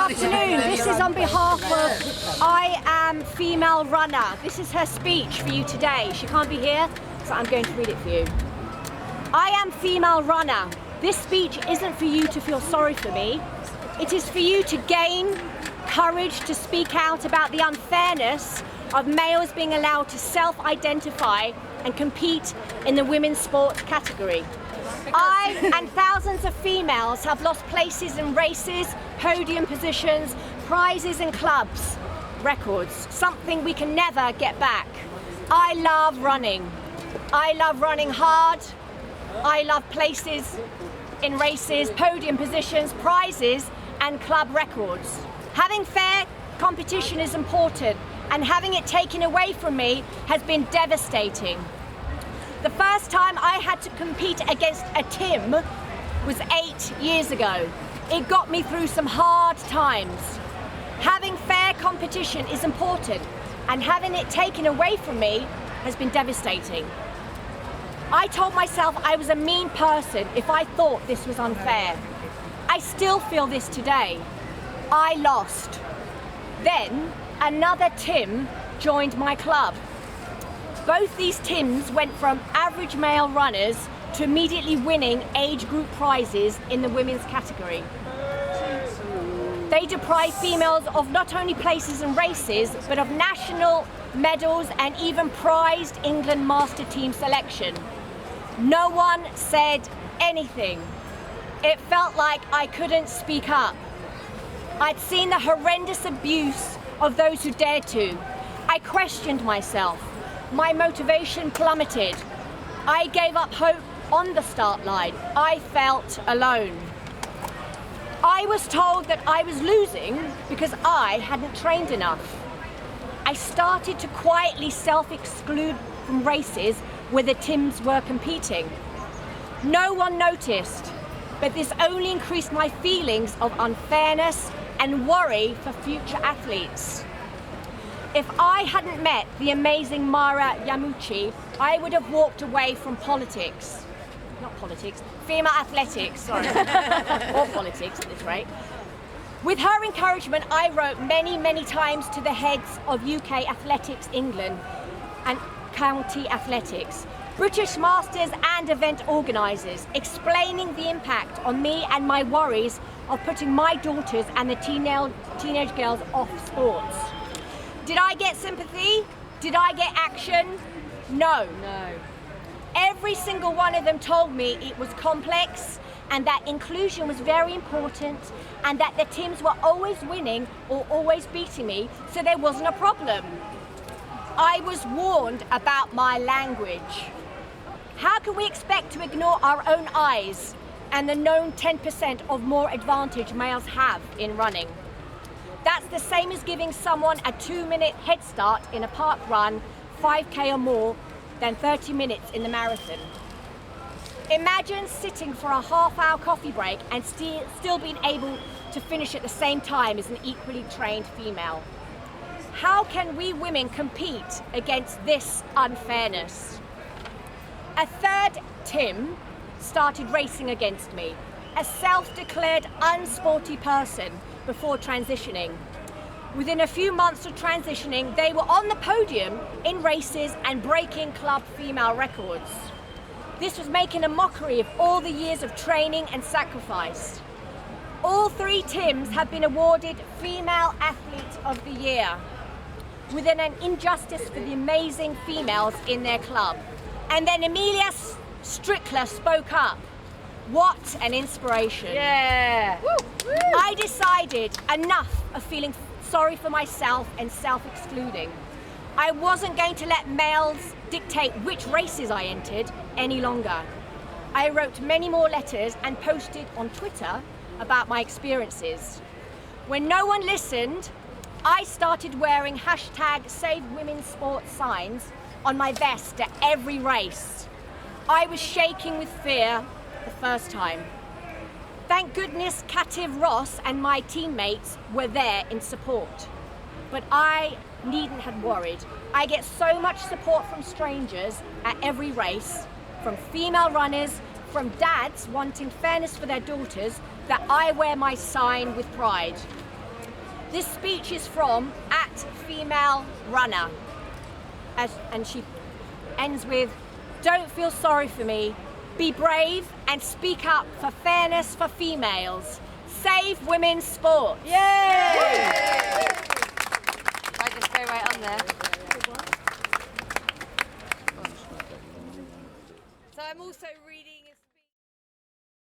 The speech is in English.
afternoon. This is on behalf of I Am Female Runner. This is her speech for you today. She can't be here, so I'm going to read it for you. I am Female Runner. This speech isn't for you to feel sorry for me. It is for you to gain courage to speak out about the unfairness of males being allowed to self-identify and compete in the women's sport category. I and thousands of females have lost places in races, podium positions, prizes and clubs, records, something we can never get back. I love running. I love running hard. I love places in races, podium positions, prizes and club records. Having fair competition is important, and having it taken away from me has been devastating. The first time I had to compete against a Tim was 8 years ago. It got me through some hard times. Having fair competition is important, and having it taken away from me has been devastating. I told myself I was a mean person if I thought this was unfair. I still feel this today. I lost. Then another Tim joined my club. Both these Tims went from average male runners to immediately winning age group prizes in the women's category. They deprived females of not only places in races, but of national medals and even prized England master team selection. No one said anything. It felt like I couldn't speak up. I'd seen the horrendous abuse of those who dared to. I questioned myself. My motivation plummeted. I gave up hope on the start line. I felt alone. I was told that I was losing because I hadn't trained enough. I started to quietly self-exclude from races where the Tims were competing. No one noticed, but this only increased my feelings of unfairness and worry for future athletes. If I hadn't met the amazing Mara Yamuchi, I would have walked away from politics. Not politics, female athletics, sorry. Or politics at this rate. With her encouragement, I wrote many times to the heads of UK Athletics England and County Athletics, British Masters and event organisers, explaining the impact on me and my worries of putting my daughters and the teenage girls off sports. Did I get sympathy? Did I get action? No. Every single one of them told me it was complex and that inclusion was very important and that the Tims were always winning or always beating me, so there wasn't a problem. I was warned about my language. How can we expect to ignore our own eyes and the known 10% of more advantage males have in running? That's the same as giving someone a 2-minute head start in a park run, 5K or more, than 30 minutes in the marathon. Imagine sitting for a half-hour coffee break and still being able to finish at the same time as an equally trained female. How can we women compete against this unfairness? A third Tim started racing against me, a self-declared unsporty person before transitioning. Within a few months of transitioning, they were on the podium in races and breaking club female records. This was making a mockery of all the years of training and sacrifice. All three Tims have been awarded Female Athlete of the Year, within an injustice for the amazing females in their club. And then Emilia Strickler spoke up. What an inspiration. Yeah. I decided enough of feeling sorry for myself and self-excluding. I wasn't going to let males dictate which races I entered any longer. I wrote many more letters and posted on Twitter about my experiences. When no one listened, I started wearing #SaveWomenSport signs on my vest at every race. I was shaking with fear the first time. Thank goodness Cativ Ross and my teammates were there in support. But I needn't have worried. I get so much support from strangers at every race, from female runners, from dads wanting fairness for their daughters, that I wear my sign with pride. This speech is from @FemaleRunner. And she ends with, "Don't feel sorry for me. Be brave and speak up for fairness for females. Save women's sports." Yay! I just go right on there. So I'm also reading